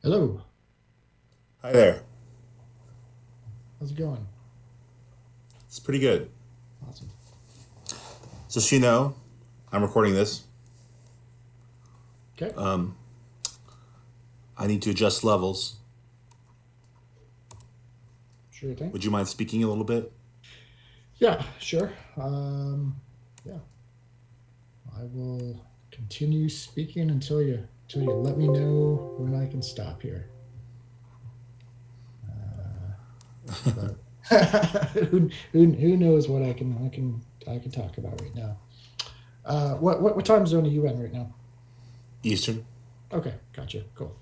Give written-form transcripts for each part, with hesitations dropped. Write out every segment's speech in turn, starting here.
Hello, Hi there. how's it going? It's pretty good. Awesome. Just so you know, I'm recording this. Okay, I need to adjust levels. sure thing. Would you mind speaking a little bit? Yeah, sure. Yeah, I will continue speaking until you let me know when I can stop here. Uh, but who knows what I can talk about right now? What time zone are you in right now? Eastern. Okay, gotcha. Cool.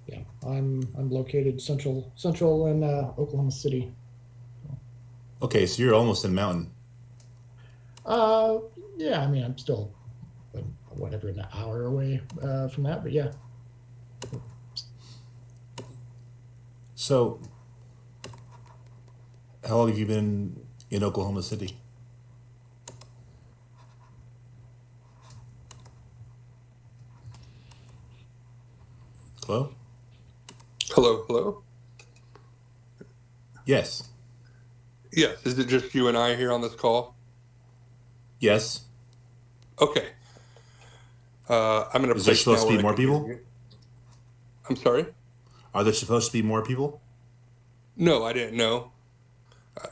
Yeah, I'm located central in Oklahoma City. Okay, so you're almost in Mountain. Uh, yeah, I mean I'm still whatever an hour away from that. But yeah, So, how long have you been in Oklahoma City? Hello? Hello, hello. Yes. Yes, is it just you and I here on this call? Yes. Okay. I'm in a Is there place supposed now to be where I more can hear people? you. I'm sorry? Are there supposed to be more people? No, I didn't know.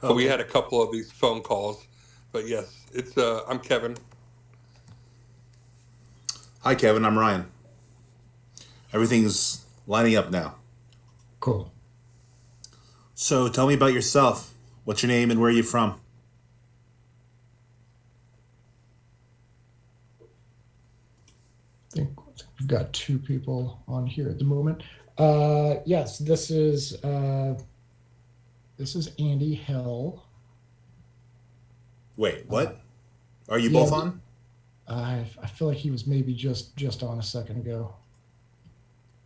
Oh, We okay. had a couple of these phone calls, but yes, it's I'm Kevin. Hi, Kevin. I'm Ryan. Everything's lining up now. cool. So, tell me about yourself. What's your name and where are you from? I think we've got two people on here at the moment. Yes, this is Andy Hill. Wait, Uh, what? Are you yeah, both on? I feel like he was maybe just on a second ago.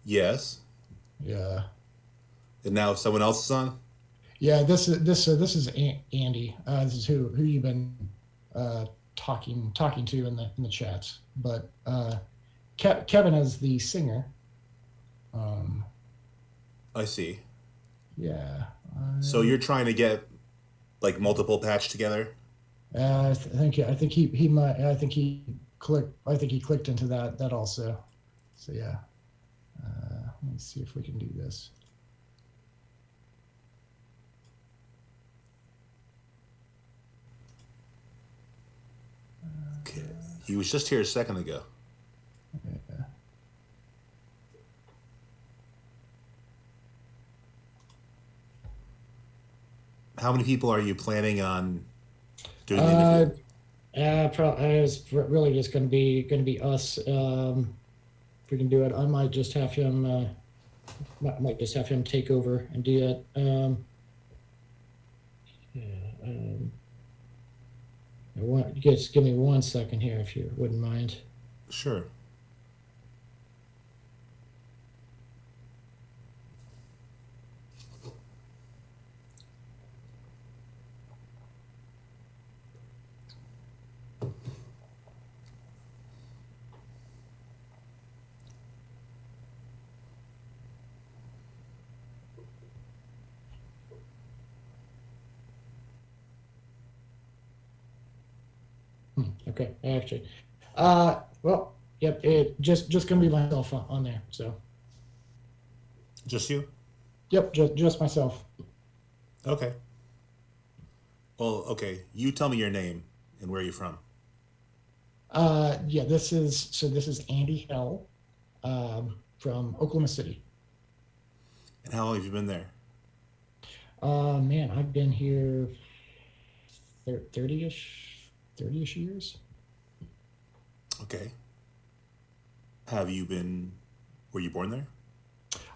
Yes. Yeah, And now someone else is on? yeah. This is Andy. This is who you've been uh, talking to in the chats. But Kevin is the singer. Um, I see. yeah, So, I, you're trying to get like multiple patched together? I think he might. I think he clicked into that also. So yeah, let me see if we can do this. Okay. He was just here a second ago. Yeah. How many people are you planning on doing the interview? Uh, it's really just going to be us. If we can do it, I might just have him. Might just have him take over and do it. Yeah. Just give me 1 second here, if you wouldn't mind. Sure. Okay, actually, well, yep, it just gonna be myself on there. So, Just you? yep, just myself. Okay. Well, okay. You tell me your name and where you're from. Yeah, this is Andy Hell, from Oklahoma City. And how long have you been there? Man, I've been here 30ish years. Okay. Have you been, were you born there?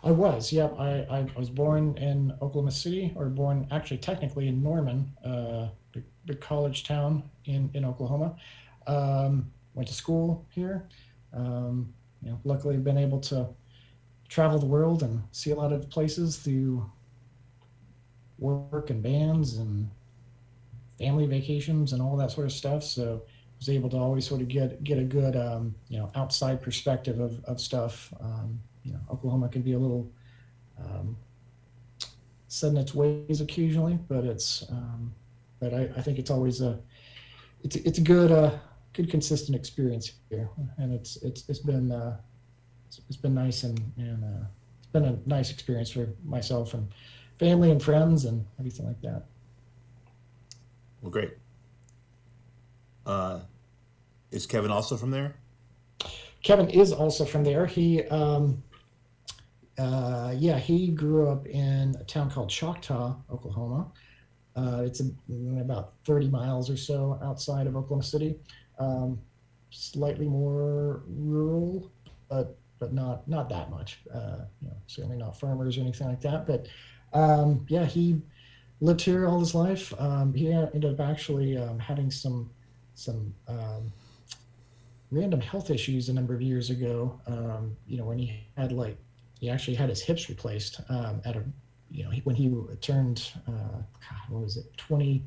I was, yep. I was born in Oklahoma City, or born actually technically in Norman, the college town in Oklahoma. Went to school here. Luckily, been able to travel the world and see a lot of places through work and bands and family vacations and all that sort of stuff. So I was able to always sort of get a good outside perspective of stuff. Oklahoma can be a little um, set in its ways occasionally, but I think it's always it's a good consistent experience here, and it's been nice, and it's been a nice experience for myself and family and friends and everything like that. Well, great. Uh, is Kevin also from there? Kevin is also from there. He grew up in a town called Choctaw, Oklahoma. It's about 30 miles or so outside of Oklahoma City. Um, Slightly more rural, but not that much. Certainly not farmers or anything like that. But yeah, he lived here all his life. He ended up actually having some random health issues a number of years ago. When he actually had his hips replaced at a when he turned God, what was it 20,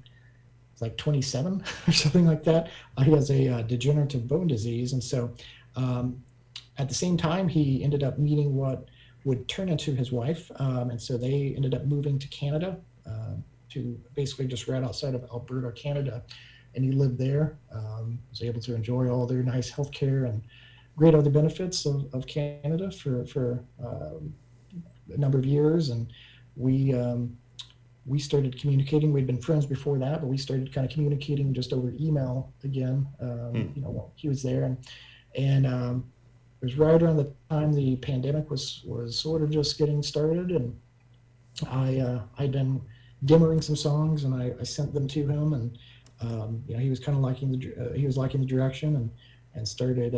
it's like 27 or something like that. He has a degenerative bone disease, and so um, at the same time he ended up meeting what would turn into his wife, and so they ended up moving to Canada, to basically just right outside of Alberta, Canada, and he lived there. Was able to enjoy all their nice healthcare and great other benefits of Canada for a number of years, and we um, we started communicating. We'd been friends before that, but we started kind of communicating just over email again. Hmm. While he was there, and it was right around the time the pandemic was sort of just getting started, and I'd been demoing some songs, and I sent them to him, and he was kind of he was liking the direction, and started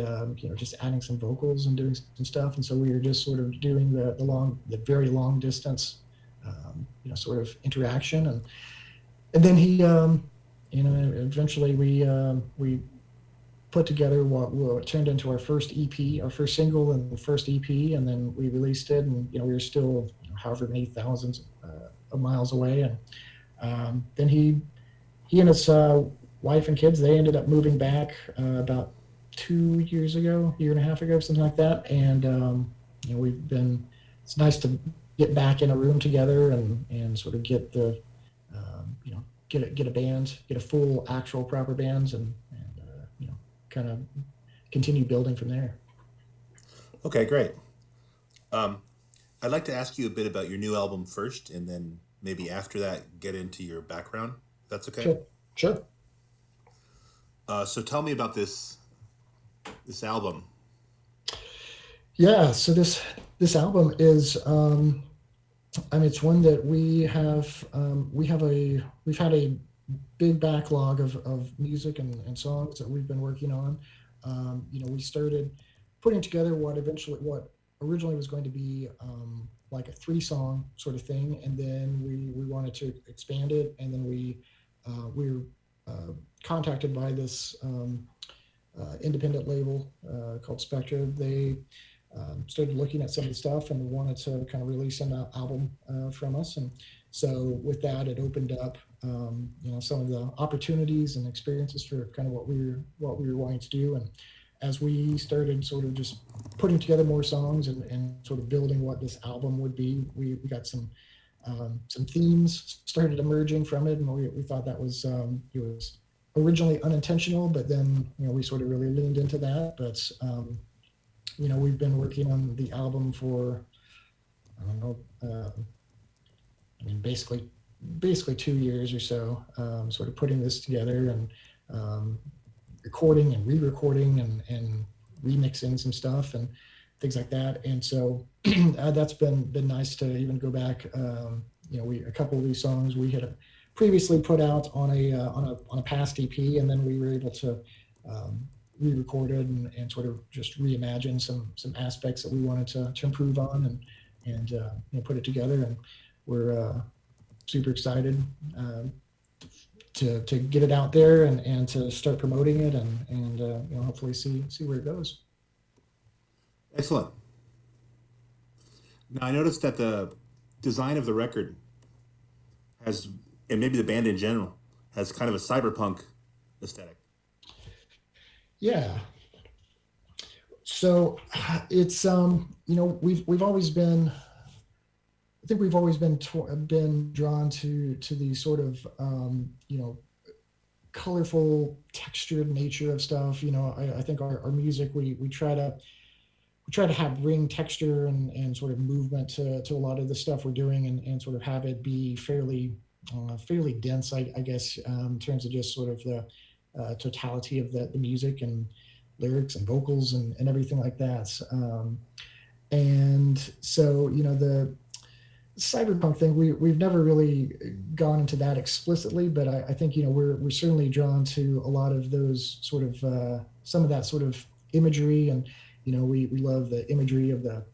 just adding some vocals and doing some stuff, and so we were just sort of doing the very long distance sort of interaction, and then he eventually we put together what turned into our first EP, our first single and the first EP, and then we released it, and we were still however many thousands of miles away, and then he and his wife and kids, they ended up moving back about 2 years ago, year and a half ago, something like that, and it's nice to get back in a room together and sort of get the get a band, get a full actual proper band, and kind of continue building from there. Okay, great. Um, I'd like to ask you a bit about your new album first, and then maybe after that, get into your background. If that's okay. Sure, sure. So tell me about this album. Yeah, so this album is I mean, it's one that we've had a big backlog of music and songs that we've been working on. We started putting together what originally was going to be like a 3-song sort of thing, and then we wanted to expand it, and then we were contacted by this independent label called Spectra. They started looking at some of the stuff and wanted to kind of release an album from us, and so with that, it opened up some of the opportunities and experiences for kind of what we were wanting to do. And as we started sort of just putting together more songs and sort of building what this album would be, we got some themes started emerging from it, and we thought that was it was originally unintentional, but then we sort of really leaned into that. But we've been working on the album for, I don't know, I mean, basically 2 years or so, sort of putting this together, and recording and re-recording and remixing some stuff and things like that. And so that's been nice to even go back. A couple of these songs we had previously put out on a past EP, and then we were able to re-record it and sort of just reimagine some aspects that we wanted to improve on, and put it together. And we're super excited to get it out there and to start promoting it, and hopefully see where it goes. Excellent. Now I noticed that the design of the record has, and maybe the band in general, has kind of a cyberpunk aesthetic. Yeah. So it's we've always been, I think we've always been drawn to the sort of colorful, textured nature of stuff. I think our music, we try to have bring texture and sort of movement to a lot of the stuff we're doing, and sort of have it be fairly dense, I guess, in terms of just sort of the totality of the music and lyrics and vocals and everything like that. And so, the cyberpunk thing, we've never really gone into that explicitly, but I think, we're certainly drawn to a lot of those sort of some of that sort of imagery. And we love the imagery of the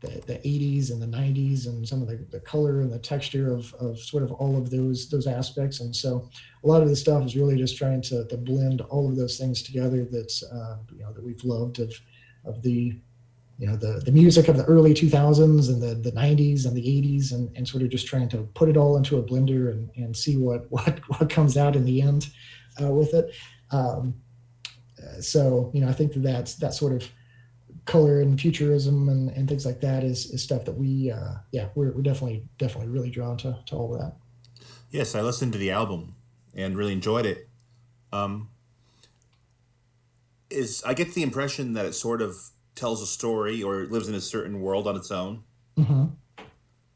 80s and the 90s, and some of the color and the texture of sort of all of those aspects. And so a lot of the stuff is really just trying to blend all of those things together that's that we've loved of the music of the early 2000s and the 90s and the 80s, and sort of just trying to put it all into a blender and see what comes out in the end with it. So I think that's that sort of color and futurism and things like that is stuff that we're definitely really drawn to all of that. Yes, I listened to the album and really enjoyed it. Um, I get the impression that it sort of tells a story or lives in a certain world on its own. Hmm.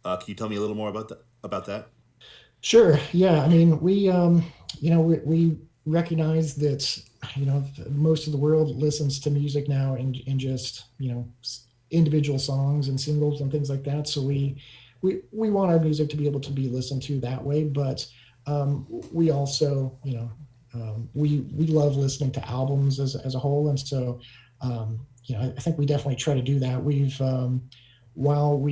Can you tell me a little more about that? Sure. Yeah. I mean, we recognize that most of the world listens to music now in just individual songs and singles and things like that. So we want our music to be able to be listened to that way, but we also we love listening to albums as a whole. And so I think we definitely try to do that. While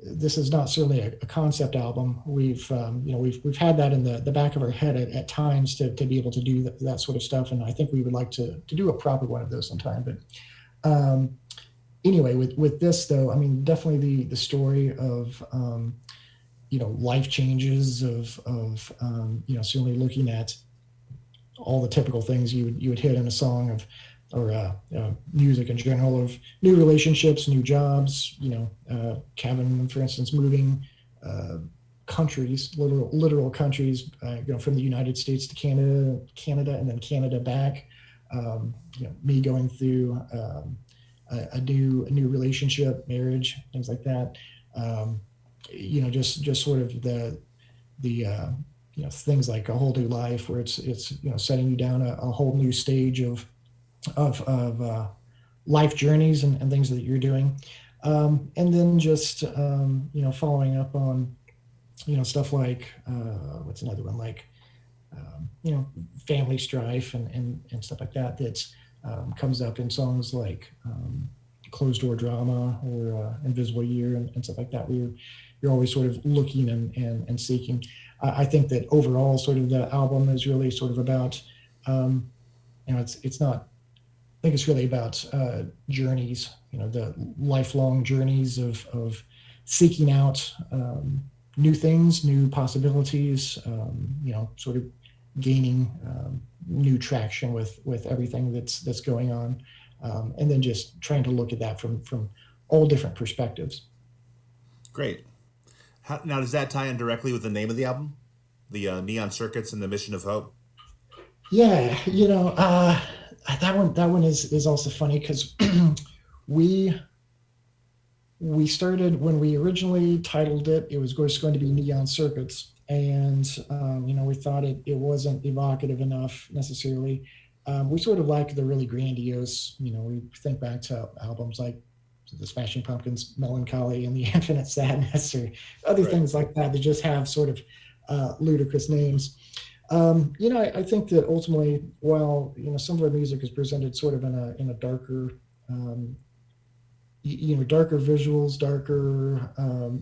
this is not certainly a concept album, we've had that in the back of our head at times to be able to do that sort of stuff. And I think we would like to do a proper one of those sometime. But anyway, with this though, I mean, definitely the story of life changes of certainly looking at all the typical things you would hit in a song or music in general, of new relationships, new jobs. Kevin, for instance, moving countries, literal countries, from the United States to Canada, and then Canada back. Me going through a new relationship, marriage, things like that. Just sort of the things like a whole new life, where it's setting you down a whole new stage of life journeys and things that you're doing. And then just following up on stuff like what's another one, like family strife and stuff like that comes up in songs like Closed Door Drama or Invisible Year and stuff like that, where you're always sort of looking and seeking. I think that overall, sort of the album is really sort of about it's not, I think it's really about journeys, the lifelong journeys of seeking out new things, new possibilities, sort of gaining new traction with everything that's going on, and then just trying to look at that from all different perspectives. Great. Now, does that tie in directly with the name of the album, the Neon Circuits and the Mission of Hope? Yeah, that one is also funny because we started, when we originally titled it, it was just going to be Neon Circuits, and we thought it wasn't evocative enough necessarily. We sort of like the really grandiose, we think back to albums like the Smashing Pumpkins' Melancholy and the Infinite Sadness, or other Right. things like that just have sort of ludicrous names. I think that ultimately, while some of our music is presented sort of in a darker, darker visuals, darker,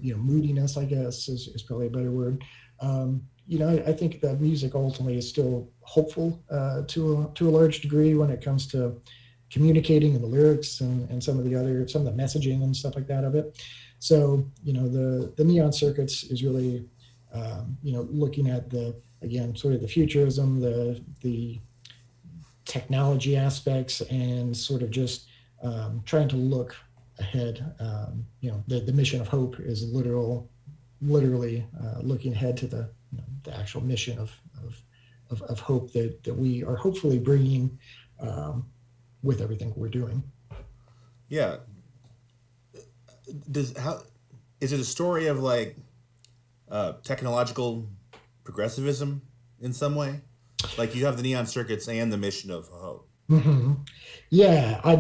moodiness, I guess is probably a better word. I think the music ultimately is still hopeful to a large degree when it comes to communicating in the lyrics and some of the messaging and stuff like that of it. So the Neon Circuits is really looking at again, sort of the futurism, the technology aspects, and sort of just trying to look ahead. The mission of hope is literally looking ahead to the actual mission of hope that we are hopefully bringing with everything we're doing. Yeah. Is it a story of like technological progressivism in some way? Like you have the neon circuits and the mission of hope. Mm-hmm. Yeah, I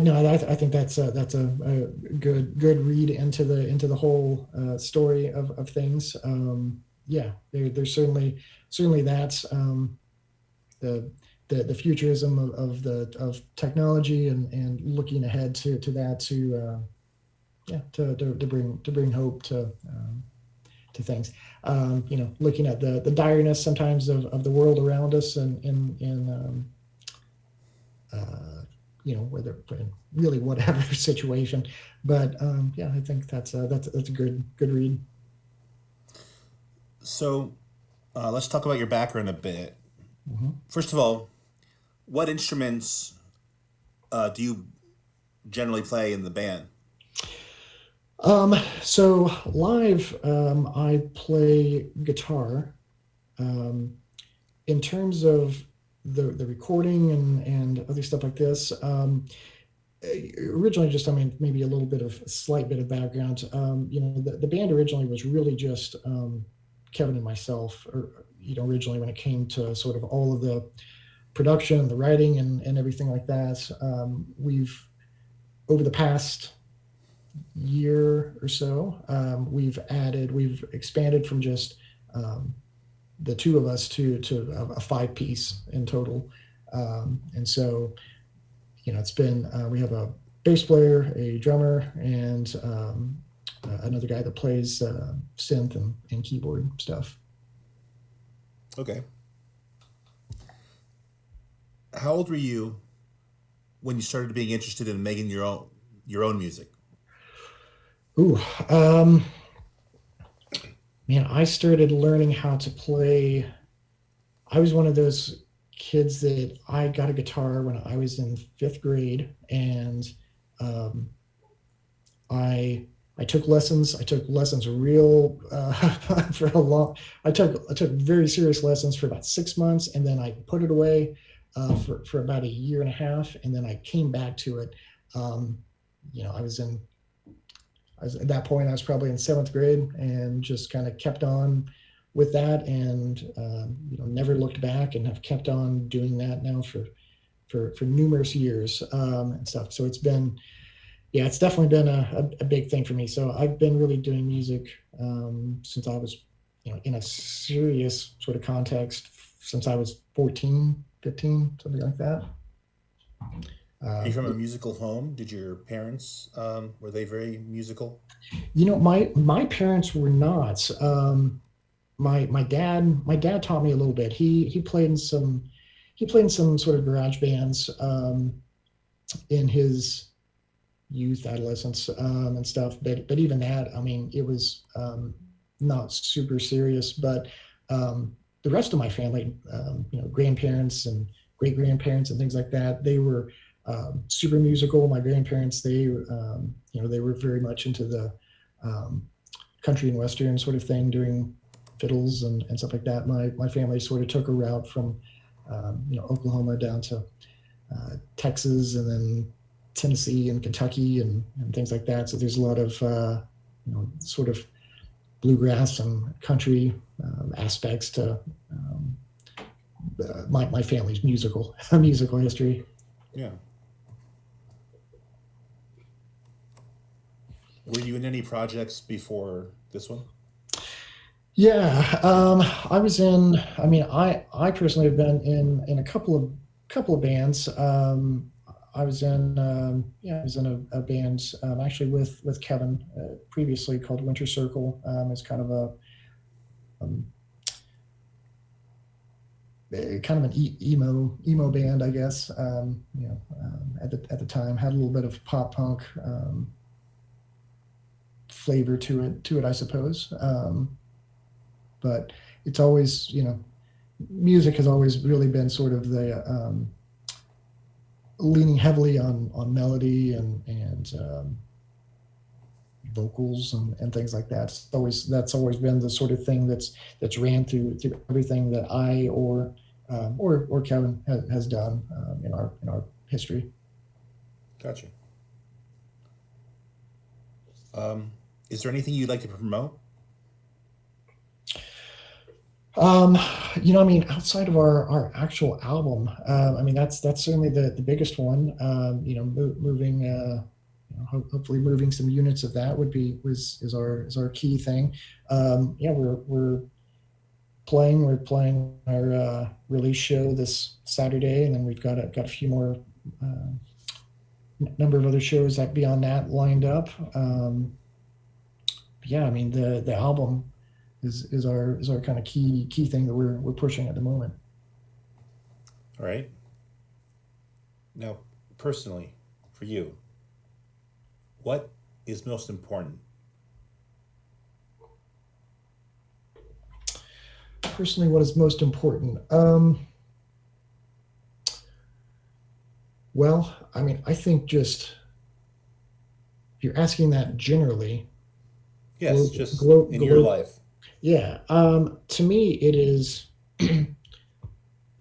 think that's a good read into the whole story of things. Yeah, there's certainly that's the futurism of technology and looking ahead to that to bring hope to things. Looking at the direness sometimes of the world around us and whether in really whatever situation, but I think that's a good read. So let's talk about your background a bit. Mm-hmm. First of all, what instruments do you generally play in the band? So live, I play guitar. In terms of the recording and other stuff like this, originally just, maybe a slight bit of background. The band originally was really just Kevin and myself, originally when it came to sort of all of the production and the writing and everything like that. We've, over the past year or so, we've expanded from just the two of us to a 5-piece in total. And so, it's been, we have a bass player, a drummer, and another guy that plays synth and keyboard stuff. Okay. How old were you when you started being interested in making your own music? Ooh, man, I started learning how to play. I was one of those kids that I got a guitar when I was in 5th grade, and I took lessons. I took lessons real for a long. I took very serious lessons for about 6 months, and then I put it away for about a year and a half, and then I came back to it. At that point, I was probably in 7th grade, and just kind of kept on with that, and never looked back, and have kept on doing that now for numerous years and stuff. So it's been. Yeah, it's definitely been a big thing for me. So I've been really doing music since I was, in a serious sort of context since I was 14, 15, something like that. Are you from a musical home? Did your parents, were they very musical? My parents were not. My dad taught me a little bit. He played in some sort of garage bands in his youth, adolescence, and stuff. But even that, it was not super serious. But the rest of my family, grandparents and great grandparents and things like that, they were super musical. My grandparents, they were very much into the country and western sort of thing, doing fiddles and stuff like that. My family sort of took a route from Oklahoma down to Texas, and then Tennessee and Kentucky and things like that. So there's a lot of sort of bluegrass and country aspects to my family's musical history. Yeah. Were you in any projects before this one? Yeah, I was in. I personally have been in a couple of bands. I was in a band actually with Kevin previously, called Winter Circle. It's kind of an emo band, I guess. At the time, had a little bit of pop punk flavor to it, I suppose. But it's always, music has always really been sort of the leaning heavily on melody and vocals and things like that. That's always been the sort of thing that's ran through everything that I or Kevin has done in our history. Gotcha. Is there anything you'd like to promote? Um, I mean, outside of our actual album, I mean, that's certainly the biggest one. Moving, hopefully moving some units of that would be is our key thing. Yeah, we're playing our release show this Saturday, and then we've got a few more number of other shows that beyond that lined up. Yeah, I mean the album is our kind of key thing that we're pushing at the moment. All right. Now, personally, for you, what is most important? Personally, what is most important? Well, I mean, I think just if you're asking that generally, Yes, just in your global, life. yeah. To me, it is it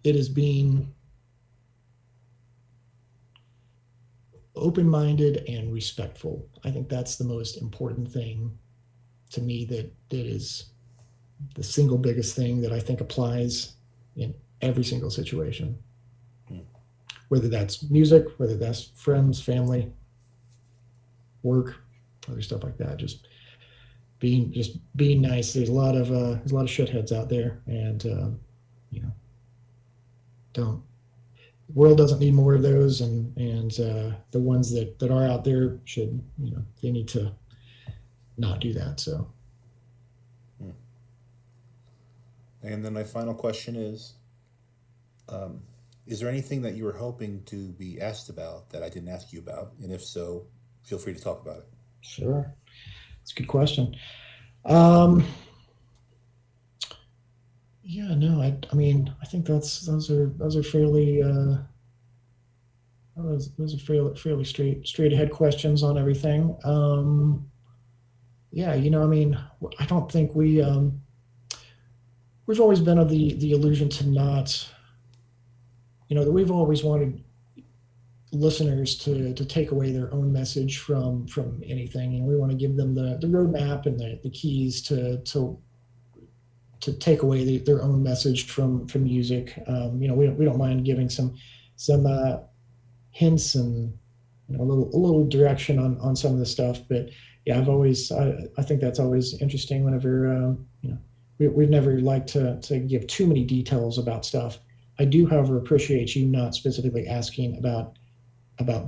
is being open-minded and respectful. I think that's the most important thing to me. That is the single biggest thing that I think applies in every single situation, Hmm. whether that's music, whether that's friends, family, work, other stuff like that. Just being nice. There's a lot of shitheads out there, and you know, don't the world doesn't need more of those, and the ones that are out there should they need to not do that. So Hmm. And then my final question um, is there anything that you were hoping to be asked about that I didn't ask you about? And if so, feel free to talk about it. sure, it's a good question. Um, yeah, no, I mean, I think those are fairly those are fairly straight ahead questions on everything. Yeah, I mean, I don't think we've always been of the illusion to not, that we've always wanted listeners to take away their own message from anything. We want to give them the roadmap and the keys to take away their own message from music. We don't mind giving some hints and a little direction on some of the stuff. But yeah, I think that's always interesting whenever we've never liked to give too many details about stuff. I do, however, appreciate you not specifically asking about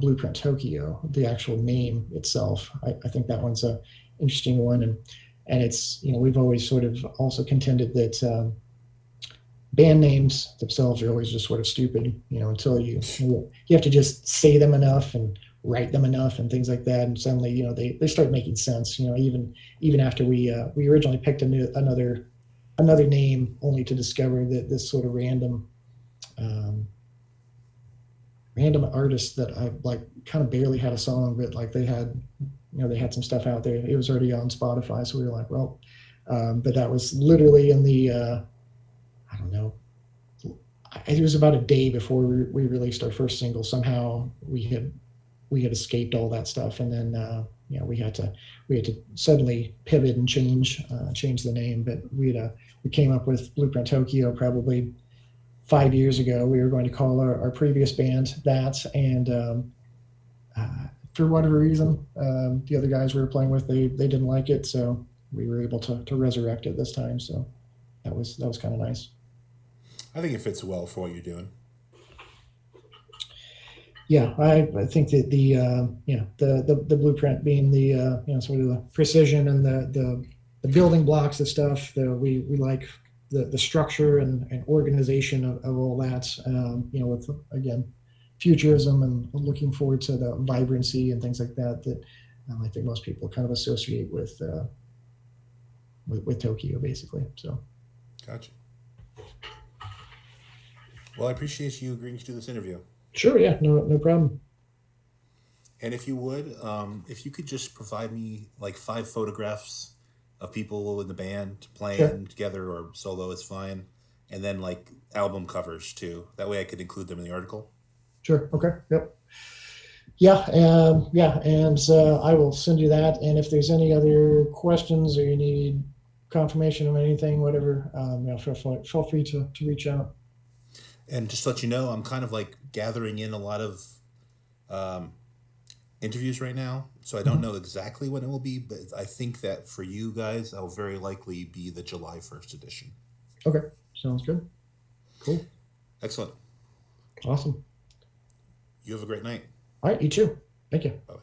Blueprint Tokyo, the actual name itself. I think that one's a interesting one, and it's we've always sort of also contended that band names themselves are always just sort of stupid, until you have to just say them enough and write them enough and things like that, and suddenly they start making sense. Even after we originally picked another name, only to discover that this sort of um, random artist that I like kind of barely had a song, but like they had some stuff out there. It was already on Spotify, so we were like, well, but that was literally in the I don't know. It was about a day before we released our first single. Somehow we had escaped all that stuff, and then we had to suddenly pivot and change the name. But we came up with Blueprint Tokyo probably 5 years ago. We were going to call our previous band that, and for whatever reason, the other guys we were playing with they didn't like it, so we were able to resurrect it this time. So that was kind of nice. I think it fits well for what you're doing. Yeah, I think that the blueprint being the sort of the precision and the building blocks of stuff. We like the structure and organization of all that. With again futurism and looking forward to the vibrancy and things like that. That I think most people kind of associate with Tokyo, basically. So Gotcha. Well, I appreciate you agreeing to do this interview. Sure. Yeah. No problem. And if you would, if you could just provide me like 5 photographs of people in the band Sure. playing together or solo, it's fine. And then like album covers too. That way I could include them in the article. Sure. Okay. Yep. Yeah. Yeah. And I will send you that. And if there's any other questions or you need confirmation of anything, whatever, feel free to reach out. And just to let you know, I'm kind of like gathering in a lot of um, interviews right now. So I don't Mhm. know exactly when it will be, but I think that for you guys, I'll very likely be the July 1st edition. Okay. Sounds good. Cool. Excellent. Awesome. You have a great night. All right. You too. Thank you. Bye bye.